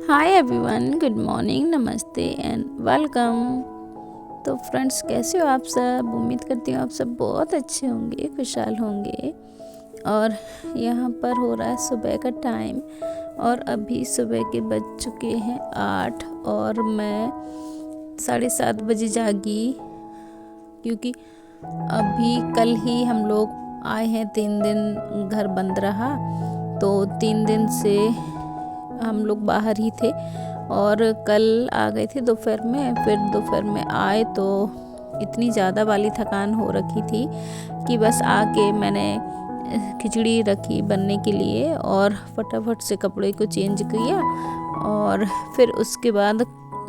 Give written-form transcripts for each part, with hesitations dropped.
Hi everyone, good morning, नमस्ते and welcome. तो friends, कैसे हो आप सब? उम्मीद करती हूँ आप सब बहुत अच्छे होंगे, खुशहाल होंगे। और यहाँ पर हो रहा है सुबह का टाइम और अभी सुबह के बज चुके हैं 8 और मैं 7:30 बजे जागी, क्योंकि अभी कल ही हम लोग आए हैं। 3 दिन घर बंद रहा, तो 3 दिन से हम लोग बाहर ही थे और कल आ गए थे दोपहर में। फिर दोपहर में आए तो इतनी ज़्यादा वाली थकान हो रखी थी कि बस आके मैंने खिचड़ी रखी बनने के लिए और फटाफट से कपड़े को चेंज किया और फिर उसके बाद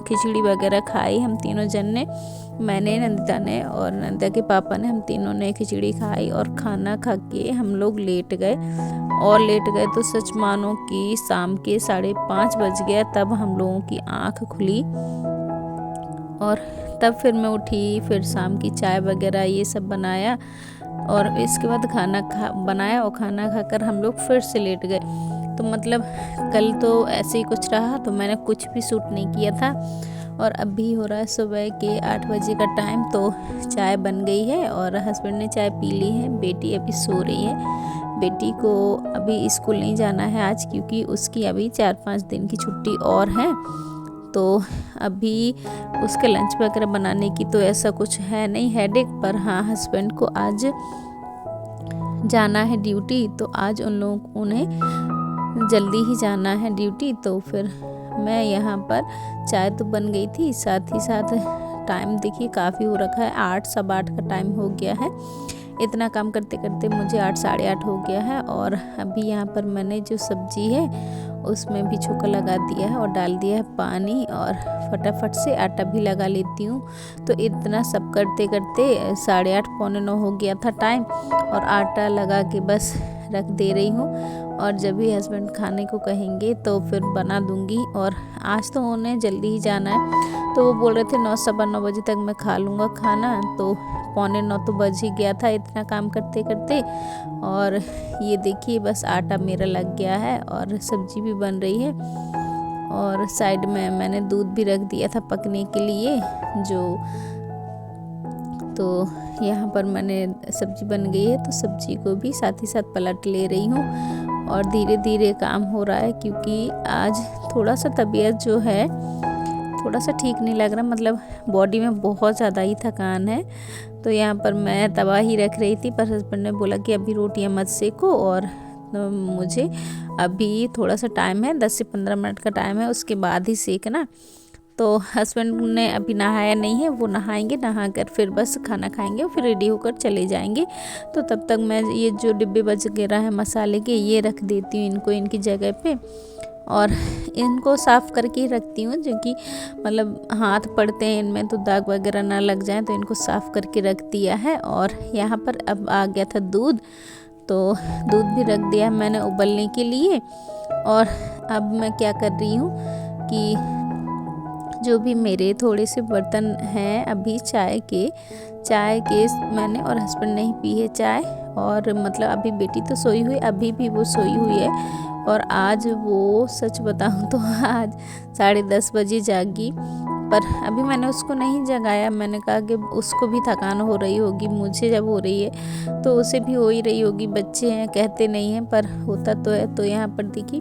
खिचड़ी वगैरह खाई हम तीनों जन ने। मैंने, नंदिता ने और नंदिता के पापा ने, हम तीनों ने खिचड़ी खाई और खाना खा के हम लोग लेट गए। और लेट गए तो सच मानो कि शाम के 5:30 बज गया तब हम लोगों की आँख खुली। और तब फिर मैं उठी, फिर शाम की चाय वगैरह ये सब बनाया और इसके बाद खाना बनाया और खाना खाकर हम लोग फिर से लेट गए। तो मतलब कल तो ऐसे ही कुछ रहा, तो मैंने कुछ भी शूट नहीं किया था। और अभी हो रहा है सुबह के 8 बजे का टाइम, तो चाय बन गई है और हस्बैंड ने चाय पी ली है। बेटी अभी सो रही है। बेटी को अभी स्कूल नहीं जाना है आज, क्योंकि उसकी अभी 4-5 दिन की छुट्टी और है। तो अभी उसके लंच वगैरह बनाने की तो ऐसा कुछ है नहीं हेडेक, पर हाँ हस्बैंड को आज जाना है ड्यूटी, तो आज उन्हें जल्दी ही जाना है ड्यूटी। तो फिर मैं यहाँ पर चाय तो बन गई थी, साथ ही साथ टाइम देखिए काफ़ी हो रखा है, 8 सवा 8 का टाइम हो गया है। इतना काम करते करते मुझे 8 साढ़े 8 हो गया है। और अभी यहाँ पर मैंने जो सब्जी है उसमें भी छोंका लगा दिया है और डाल दिया है पानी और फटाफट से आटा भी लगा लेती हूँ। तो इतना सब करते करते 8:30 पौने 9 हो गया था टाइम और आटा लगा के बस रख दे रही हूँ। और जब भी हस्बैंड खाने को कहेंगे तो फिर बना दूँगी। और आज तो उन्हें जल्दी ही जाना है, तो वो बोल रहे थे 9 सवा 9 बजे तक मैं खा लूँगा खाना। तो पौने 9 तो बज ही गया था इतना काम करते करते। और ये देखिए बस आटा मेरा लग गया है और सब्जी भी बन रही है। और साइड में मैंने दूध भी रख दिया था पकने के लिए। तो यहाँ पर मैंने सब्जी बन गई है, तो सब्जी को भी साथ ही साथ पलट ले रही हूँ और धीरे धीरे काम हो रहा है, क्योंकि आज थोड़ा सा तबीयत जो है थोड़ा सा ठीक नहीं लग रहा, मतलब बॉडी में बहुत ज़्यादा ही थकान है। तो यहाँ पर मैं तवा ही रख रही थी, पर हस्बैंड ने बोला कि अभी रोटियाँ मत सेको और मुझे अभी थोड़ा सा टाइम है, 10 से 15 मिनट का टाइम है, उसके बाद ही सेकना। तो हस्बैंड ने अभी नहाया नहीं है, वो नहाएंगे, नहा कर फिर बस खाना खाएंगे और फिर रेडी होकर चले जाएंगे। तो तब तक मैं ये जो डिब्बे वगैरह है मसाले के, ये रख देती हूँ इनको इनकी जगह पे। और इनको साफ़ करके ही रखती हूँ, क्योंकि मतलब हाथ पड़ते हैं इनमें तो दाग वगैरह ना लग जाए, तो इनको साफ़ करके रख दिया है। और यहाँ पर अब आ गया था दूध, तो दूध भी रख दिया मैंने उबलने के लिए। और अब मैं क्या कर रही हूँ कि जो भी मेरे थोड़े से बर्तन हैं अभी चाय के मैंने और हस्बैंड ने ही पी है चाय। और मतलब अभी बेटी तो सोई हुई, अभी भी वो सोई हुई है। और आज वो सच बताऊं तो आज 10:30 बजे जागी, पर अभी मैंने उसको नहीं जगाया। मैंने कहा कि उसको भी थकान हो रही होगी, मुझे जब हो रही है तो उसे भी हो ही रही होगी, बच्चे हैं कहते नहीं हैं, पर होता तो है। तो यहाँ पर देखिए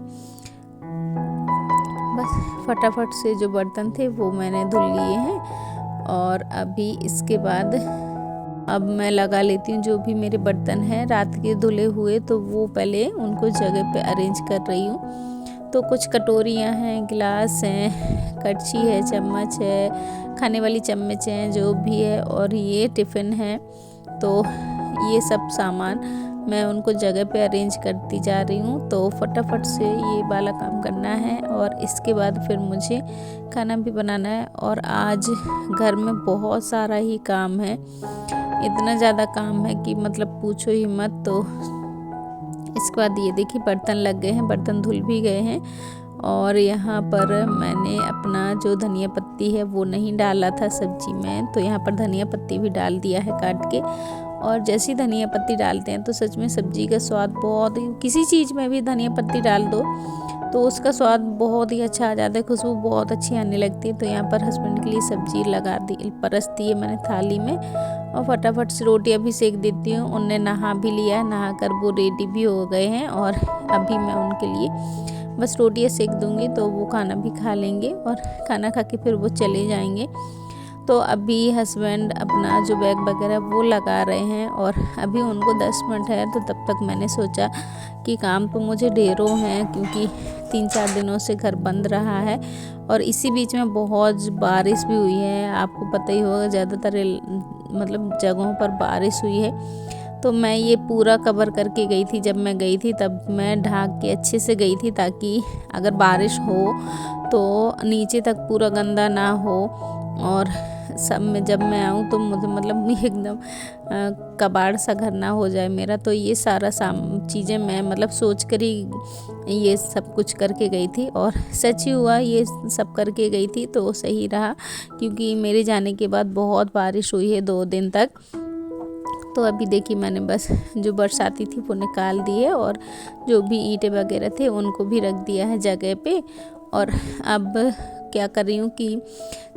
बस फटाफट से जो बर्तन थे वो मैंने धुल लिए हैं। और अभी इसके बाद अब मैं लगा लेती हूँ जो भी मेरे बर्तन हैं रात के धुले हुए, तो वो पहले उनको जगह पे अरेंज कर रही हूँ। तो कुछ कटोरियाँ हैं, गिलास हैं, कड़छी है, चम्मच है, खाने वाली चम्मच हैं, जो भी है, और ये टिफ़िन है। तो ये सब सामान मैं उनको जगह पे अरेंज करती जा रही हूँ। तो फटाफट से ये वाला काम करना है और इसके बाद फिर मुझे खाना भी बनाना है। और आज घर में बहुत सारा ही काम है, इतना ज़्यादा काम है कि मतलब पूछो ही मत। तो इसके बाद ये देखिए बर्तन लग गए हैं, बर्तन धुल भी गए हैं। और यहाँ पर मैंने अपना जो धनिया पत्ती है वो नहीं डाला था सब्जी में, तो यहाँ पर धनिया पत्ती भी डाल दिया है काट के। और जैसी धनिया पत्ती डालते हैं तो सच में सब्जी का स्वाद बहुत, किसी चीज़ में भी धनिया पत्ती डाल दो तो उसका स्वाद बहुत ही अच्छा आ जाता है, खुशबू बहुत अच्छी आने लगती है। तो यहाँ पर हस्बैंड के लिए सब्जी लगा दी, परस दी है मैंने थाली में, और फटाफट से रोटियाँ भी सेक देती हूँ। उनने नहा भी लिया है, नहा कर वो रेडी भी हो गए हैं, और अभी मैं उनके लिए बस रोटियाँ सेक दूँगी तो वो खाना भी खा लेंगे, और खाना खा के फिर वो चले जाएंगे। तो अभी हस्बैंड अपना जो बैग वगैरह वो लगा रहे हैं, और अभी उनको 10 मिनट है। तो तब तक मैंने सोचा कि काम तो मुझे ढेरों हैं, क्योंकि 3-4 दिनों से घर बंद रहा है, और इसी बीच में बहुत बारिश भी हुई है। आपको पता ही होगा, ज़्यादातर मतलब जगहों पर बारिश हुई है। तो मैं ये पूरा कवर करके गई थी। जब मैं गई थी तब मैं ढाक के अच्छे से गई थी, ताकि अगर बारिश हो तो नीचे तक पूरा गंदा ना हो, और सब में जब मैं आऊँ तो मुझे मतलब एकदम कबाड़ सा घर ना हो जाए मेरा। तो ये सारा चीज़ें मैं मतलब सोच कर ही ये सब कुछ करके गई थी, और सच ही हुआ, ये सब करके गई थी तो सही रहा, क्योंकि मेरे जाने के बाद बहुत बारिश हुई है 2 दिन तक। तो अभी देखिए मैंने बस जो बरसाती थी वो निकाल दी है, और जो भी ईंटें वगैरह थे उनको भी रख दिया है जगह पे। और अब क्या कर रही हूँ कि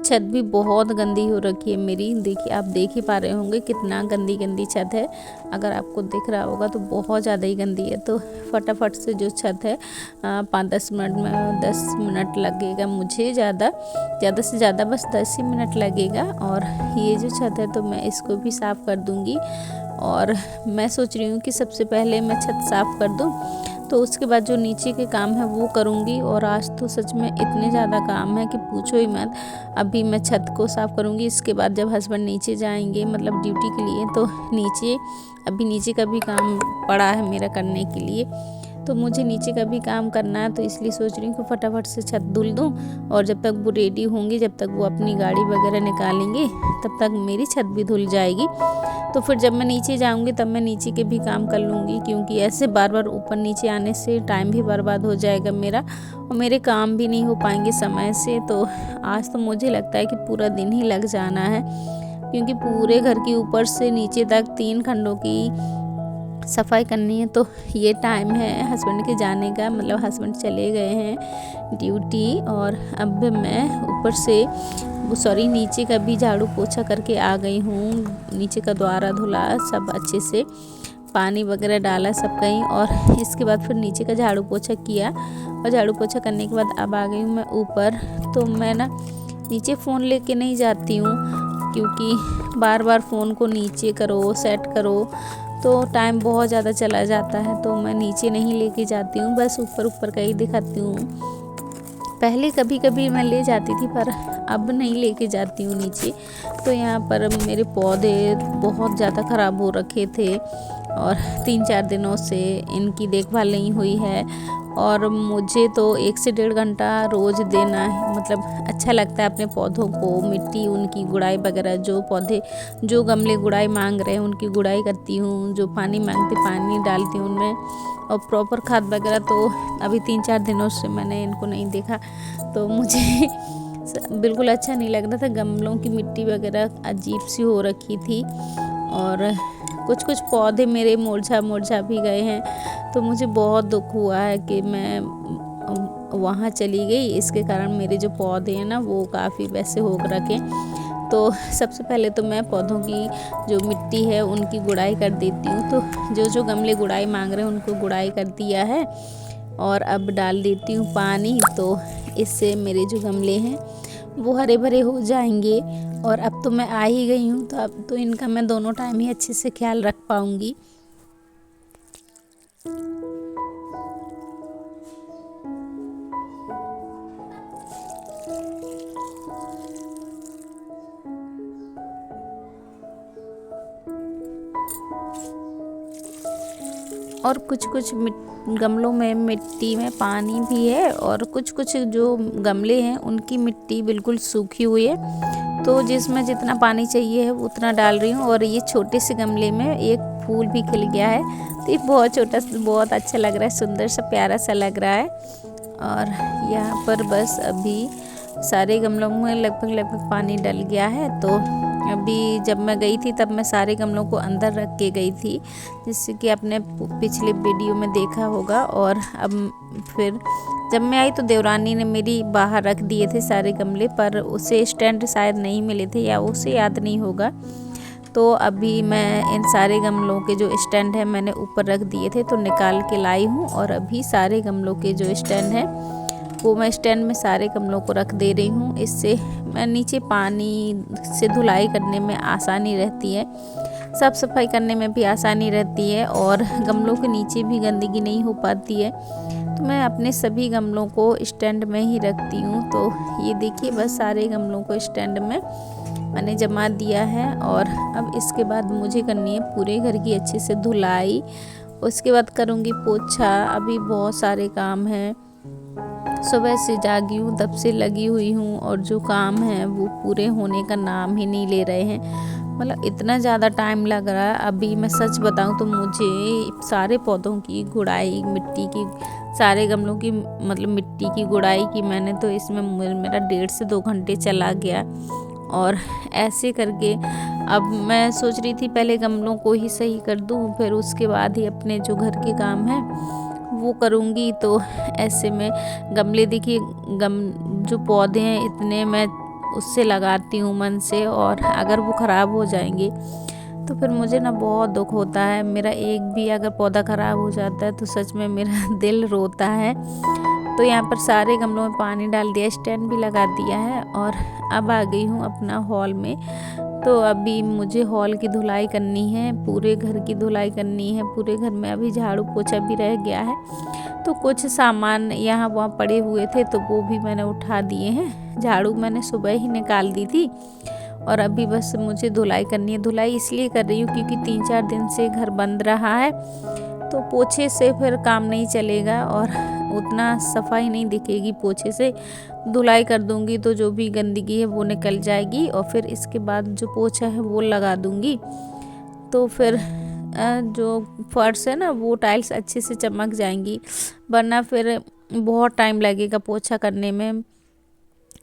छत भी बहुत गंदी हो रखी है मेरी। देखिए, आप देख ही पा रहे होंगे कितना गंदी छत है। अगर आपको दिख रहा होगा तो बहुत ज़्यादा ही गंदी है। तो फटाफट से जो छत है 5-10 मिनट में 10 मिनट लगेगा मुझे, ज़्यादा से ज़्यादा बस 10 ही मिनट लगेगा। और ये जो छत है तो मैं इसको भी साफ़ कर दूँगी। और मैं सोच रही हूँ कि सबसे पहले मैं छत साफ़ कर दूँ, तो उसके बाद जो नीचे के काम है वो करूँगी। और आज तो सच में इतने ज़्यादा काम है कि पूछो ही मत। अभी मैं छत को साफ़ करूँगी, इसके बाद जब हस्बैंड नीचे जाएंगे मतलब ड्यूटी के लिए, तो अभी नीचे का भी काम पड़ा है मेरा करने के लिए। तो मुझे नीचे का भी काम करना है, तो इसलिए सोच रही हूँ कि फटाफट से छत धुल दूँ, और जब तक वो रेडी होंगी, जब तक वो अपनी गाड़ी वगैरह निकालेंगे, तब तक मेरी छत भी धुल जाएगी। तो फिर जब मैं नीचे जाऊंगी तब मैं नीचे के भी काम कर लूँगी, क्योंकि ऐसे बार बार ऊपर नीचे आने से टाइम भी बर्बाद हो जाएगा मेरा, और मेरे काम भी नहीं हो पाएंगे समय से। तो आज तो मुझे लगता है कि पूरा दिन ही लग जाना है, क्योंकि पूरे घर की ऊपर से नीचे तक 3 खंडों की सफाई करनी है। तो ये टाइम है हस्बैंड के जाने का, मतलब हस्बैंड चले गए हैं ड्यूटी, और अब मैं ऊपर से नीचे का भी झाड़ू पोछा करके आ गई हूँ। नीचे का द्वारा धुला, सब अच्छे से पानी वगैरह डाला सब कहीं, और इसके बाद फिर नीचे का झाड़ू पोछा किया, और झाड़ू पोछा करने के बाद अब आ गई हूँ मैं ऊपर। तो मैं ना नीचे फ़ोन लेके नहीं जाती हूँ, क्योंकि बार बार फ़ोन को नीचे करो, सेट करो, तो टाइम बहुत ज़्यादा चला जाता है। तो मैं नीचे नहीं लेके जाती हूँ, बस ऊपर का ही दिखाती हूँ। पहले कभी कभी मैं ले जाती थी, पर अब नहीं लेके जाती हूँ नीचे। तो यहाँ पर मेरे पौधे बहुत ज़्यादा ख़राब हो रखे थे, और 3-4 दिनों से इनकी देखभाल नहीं हुई है। और मुझे तो 1 से 1.5 घंटा रोज़ देना है, मतलब अच्छा लगता है अपने पौधों को, मिट्टी उनकी गुड़ाई वगैरह, जो गमले गुड़ाई मांग रहे हैं उनकी गुड़ाई करती हूँ, जो पानी मांगते पानी डालती हूँ उनमें, और प्रॉपर खाद वगैरह। तो अभी 3-4 दिनों से मैंने इनको नहीं देखा, तो मुझे बिल्कुल अच्छा नहीं लग रहा था। गमलों की मिट्टी वगैरह अजीब सी हो रखी थी, और कुछ पौधे मेरे मुरझा भी गए हैं। तो मुझे बहुत दुख हुआ है कि मैं वहाँ चली गई, इसके कारण मेरे जो पौधे हैं ना वो काफ़ी वैसे हो रखे। तो सबसे पहले तो मैं पौधों की जो मिट्टी है उनकी गुड़ाई कर देती हूँ। तो जो गमले गुड़ाई मांग रहे हैं उनको गुड़ाई कर दिया है, और अब डाल देती हूँ पानी। तो इससे मेरे जो गमले हैं वो हरे भरे हो जाएंगे। और अब तो मैं आ ही गई हूँ, तो अब तो इनका मैं दोनों टाइम ही अच्छे से ख्याल रख पाऊँगी। और कुछ गमलों में मिट्टी में पानी भी है, और कुछ जो गमले हैं उनकी मिट्टी बिल्कुल सूखी हुई है। तो जिसमें जितना पानी चाहिए है उतना डाल रही हूँ। और ये छोटे से गमले में एक फूल भी खिल गया है, तो ये बहुत छोटा, बहुत अच्छा लग रहा है, सुंदर सा प्यारा सा लग रहा है। और यहाँ पर बस अभी सारे गमलों में लगभग पानी डल गया है। तो अभी जब मैं गई थी तब मैं सारे गमलों को अंदर रख के गई थी, जिससे कि आपने पिछले वीडियो में देखा होगा। और अब फिर जब मैं आई तो देवरानी ने मेरी बाहर रख दिए थे सारे गमले, पर उसे स्टैंड शायद नहीं मिले थे या उसे याद नहीं होगा। तो अभी मैं इन सारे गमलों के जो स्टैंड है मैंने ऊपर रख दिए थे, तो निकाल के लाई हूँ। और अभी सारे गमलों के जो स्टैंड है वो मैं स्टैंड में सारे गमलों को रख दे रही हूँ। इससे मैं नीचे पानी से धुलाई करने में आसानी रहती है, साफ़ सफाई करने में भी आसानी रहती है, और गमलों के नीचे भी गंदगी नहीं हो पाती है। तो मैं अपने सभी गमलों को स्टैंड में ही रखती हूँ। तो ये देखिए, बस सारे गमलों को स्टैंड में मैंने जमा दिया है। और अब इसके बाद मुझे करनी है पूरे घर की अच्छे से धुलाई। उसके बाद करूँगी पोछा। अभी बहुत सारे काम हैं, सुबह से जागी हूँ तब से लगी हुई हूँ, और जो काम है वो पूरे होने का नाम ही नहीं ले रहे हैं। मतलब इतना ज़्यादा टाइम लग रहा है। अभी मैं सच बताऊँ तो मुझे सारे पौधों की गुड़ाई, मिट्टी की, सारे गमलों की मतलब मिट्टी की गुड़ाई की मैंने, तो इसमें मेरा 1.5 से 2 घंटे चला गया। और ऐसे करके अब मैं सोच रही थी पहले गमलों को ही सही कर दूँ, फिर उसके बाद ही अपने जो घर के काम हैं वो करूँगी। तो ऐसे में गमले देखिए, जो पौधे हैं इतने मैं उससे लगाती हूँ मन से, और अगर वो ख़राब हो जाएंगे तो फिर मुझे ना बहुत दुख होता है। मेरा एक भी अगर पौधा ख़राब हो जाता है तो सच में मेरा दिल रोता है। तो यहाँ पर सारे गमलों में पानी डाल दिया, स्टैंड भी लगा दिया है, और अब आ गई हूँ अपना हॉल में। तो अभी मुझे हॉल की धुलाई करनी है, पूरे घर की धुलाई करनी है। पूरे घर में अभी झाड़ू पोछा भी रह गया है, तो कुछ सामान यहाँ वहाँ पड़े हुए थे तो वो भी मैंने उठा दिए हैं। झाड़ू मैंने सुबह ही निकाल दी थी, और अभी बस मुझे धुलाई करनी है। धुलाई इसलिए कर रही हूँ क्योंकि 3-4 दिन से घर बंद रहा है, तो पोछे से फिर काम नहीं चलेगा और उतना सफाई नहीं दिखेगी। पोछे से धुलाई कर दूंगी तो जो भी गंदगी है वो निकल जाएगी, और फिर इसके बाद जो पोछा है वो लगा दूंगी, तो फिर जो फर्श है ना वो टाइल्स अच्छे से चमक जाएंगी। वरना फिर बहुत टाइम लगेगा पोछा करने में,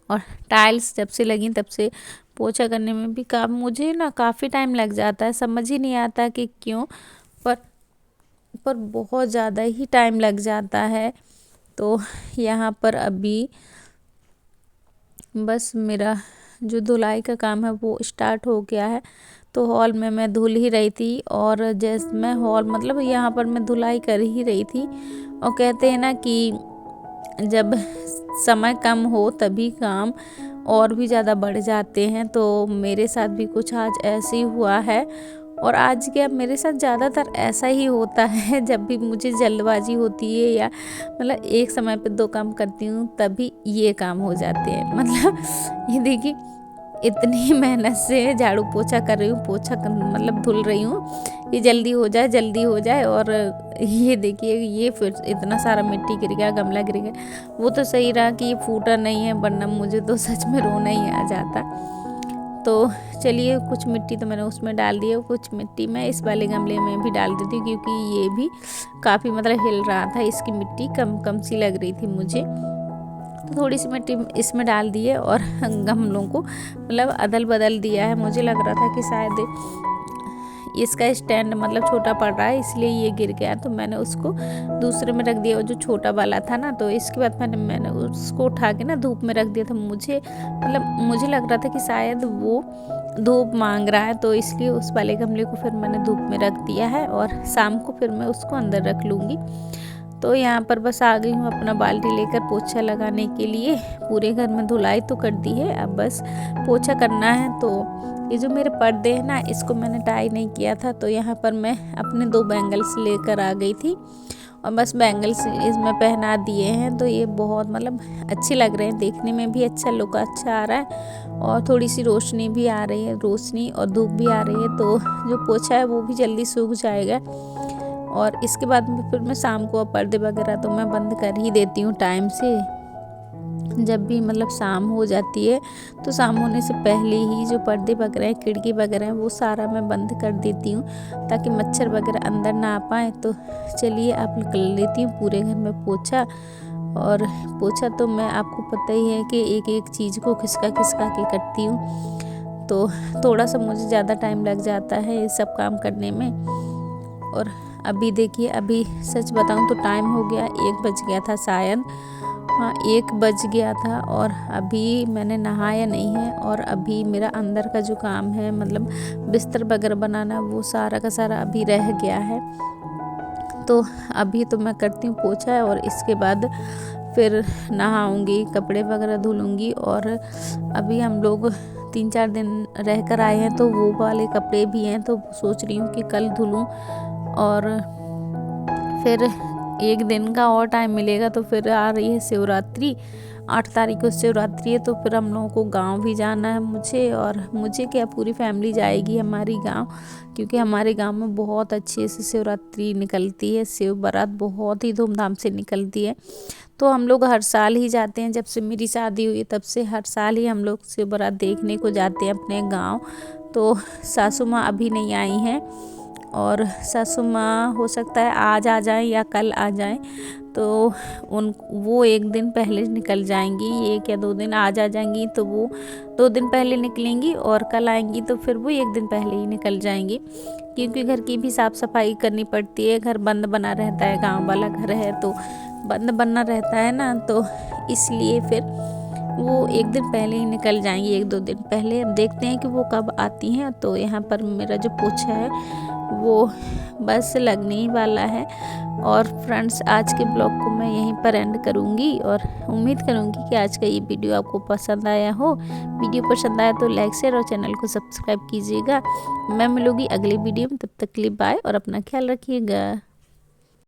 और टाइल्स जब से लगी तब से पोछा करने में भी मुझे ना काफ़ी टाइम लग जाता है। समझ ही नहीं आता कि क्यों, पर बहुत ज़्यादा ही टाइम लग जाता है। तो यहाँ पर अभी बस मेरा जो धुलाई का काम है वो स्टार्ट हो गया है। तो हॉल में मैं धुल ही रही थी, और जैसे मैं हॉल मतलब यहाँ पर मैं धुलाई कर ही रही थी। और कहते हैं ना कि जब समय कम हो तभी काम और भी ज़्यादा बढ़ जाते हैं। तो मेरे साथ भी कुछ आज ऐसे ही हुआ है, और आज क्या मेरे साथ ज़्यादातर ऐसा ही होता है। जब भी मुझे जल्दबाजी होती है या मतलब एक समय पे 2 काम करती हूँ तभी ये काम हो जाते हैं। मतलब ये देखिए, इतनी मेहनत से झाड़ू पोछा कर रही हूँ, मतलब धुल रही हूँ कि जल्दी हो जाए जल्दी हो जाए, और ये देखिए ये फिर इतना सारा मिट्टी गिर गया, गमला गिर गया। वो तो सही रहा कि ये फूटा नहीं है, वरना मुझे तो सच में रोना ही आ जाता। तो चलिए, कुछ मिट्टी तो मैंने उसमें डाल दी है, कुछ मिट्टी मैं इस वाले गमले में भी डाल देती हूँ, क्योंकि ये भी काफ़ी मतलब हिल रहा था, इसकी मिट्टी कम कम सी लग रही थी मुझे। तो थोड़ी सी मिट्टी इसमें डाल दी है, और गमलों को मतलब अदल बदल दिया है। मुझे लग रहा था कि शायद इसका स्टैंड मतलब छोटा पड़ रहा है इसलिए ये गिर गया, तो मैंने उसको दूसरे में रख दिया, वो जो छोटा वाला था ना। तो इसके बाद मैंने उसको उठा के ना धूप में रख दिया था। मुझे लग रहा था कि शायद वो धूप मांग रहा है, तो इसलिए उस वाले गमले को फिर मैंने धूप में रख दिया है, और शाम को फिर मैं उसको अंदर रख लूँगी। तो यहाँ पर बस आ गई हूँ अपना बाल्टी लेकर पोछा लगाने के लिए। पूरे घर में धुलाई तो कर दी है, अब बस पोछा करना है। तो ये जो मेरे पर्दे हैं ना, इसको मैंने टाई नहीं किया था, तो यहाँ पर मैं अपने 2 बैंगल्स लेकर आ गई थी, और बस बैंगल्स इसमें पहना दिए हैं। तो ये बहुत मतलब अच्छे लग रहे हैं, देखने में भी अच्छा लुक अच्छा आ रहा है, और थोड़ी सी रोशनी भी आ रही है, रोशनी और धूप भी आ रही है। तो जो पोछा है वो भी जल्दी सूख जाएगा, और इसके बाद में फिर मैं शाम को पर्दे वगैरह तो मैं बंद कर ही देती हूँ टाइम से। जब भी मतलब शाम हो जाती है तो शाम होने से पहले ही जो पर्दे वगैरह खिड़की वगैरह हैं वो सारा मैं बंद कर देती हूँ, ताकि मच्छर वगैरह अंदर ना आ पाए। तो चलिए आप कर लेती हूँ पूरे घर में पोछा। और पोछा तो मैं आपको पता ही है कि एक एक चीज़ को खिसका खिसका के करती हूँ। तो थोड़ा सा मुझे ज़्यादा टाइम लग जाता है ये सब काम करने में। और अभी देखिए, अभी सच बताऊं तो टाइम हो गया 1 बज गया था शायद, हाँ 1 बज गया था। और अभी मैंने नहाया नहीं है और अभी मेरा अंदर का जो काम है मतलब बिस्तर वगैरह बनाना, वो सारा का सारा अभी रह गया है। तो अभी तो मैं करती हूँ पोछा और इसके बाद फिर नहाऊंगी, कपड़े वगैरह धुलूँगी। और अभी हम लोग 3-4 दिन रह कर आए हैं तो वो वाले कपड़े भी हैं, तो सोच रही हूँ कि कल धुलूँ। और फिर 1 दिन का और टाइम मिलेगा तो फिर आ रही है शिवरात्रि, 8 तारीख को शिवरात्रि है, तो फिर हम लोगों को गांव भी जाना है मुझे क्या पूरी फैमिली जाएगी हमारी गांव, क्योंकि हमारे गांव में बहुत अच्छे से शिवरात्रि निकलती है, शिव बारात बहुत ही धूमधाम से निकलती है। तो हम लोग हर साल ही जाते हैं, जब से मेरी शादी हुई तब से हर साल ही हम लोग शिव बारात देखने को जाते हैं अपने गाँव। तो सासू माँ अभी नहीं आई हैं और सासू माँ हो सकता है आज आ जाएं या कल आ जाएं, तो वो 1 दिन पहले निकल जाएंगी, 1 या 2 दिन आज आ जाएंगी तो वो 2 दिन पहले निकलेंगी, और कल आएंगी तो फिर वो 1 दिन पहले ही निकल जाएंगी, क्योंकि घर की भी साफ़ सफाई करनी पड़ती है। घर बंद बना रहता है, गांव वाला घर है तो बंद बना रहता है ना, तो इसलिए फिर वो 1 दिन पहले ही निकल जाएंगी, 1-2 दिन पहले। अब देखते हैं कि वो कब आती हैं। तो यहाँ पर मेरा जो पोछा है वो बस लगने ही वाला है। और फ्रेंड्स, आज के ब्लॉग को मैं यहीं पर एंड करूँगी और उम्मीद करूँगी कि आज का ये वीडियो आपको पसंद आया हो। वीडियो पसंद आया तो लाइक शेयर और चैनल को सब्सक्राइब कीजिएगा। मैं मिलूँगी अगली वीडियो में, तब तक के लिए बाय और अपना ख्याल रखिएगा।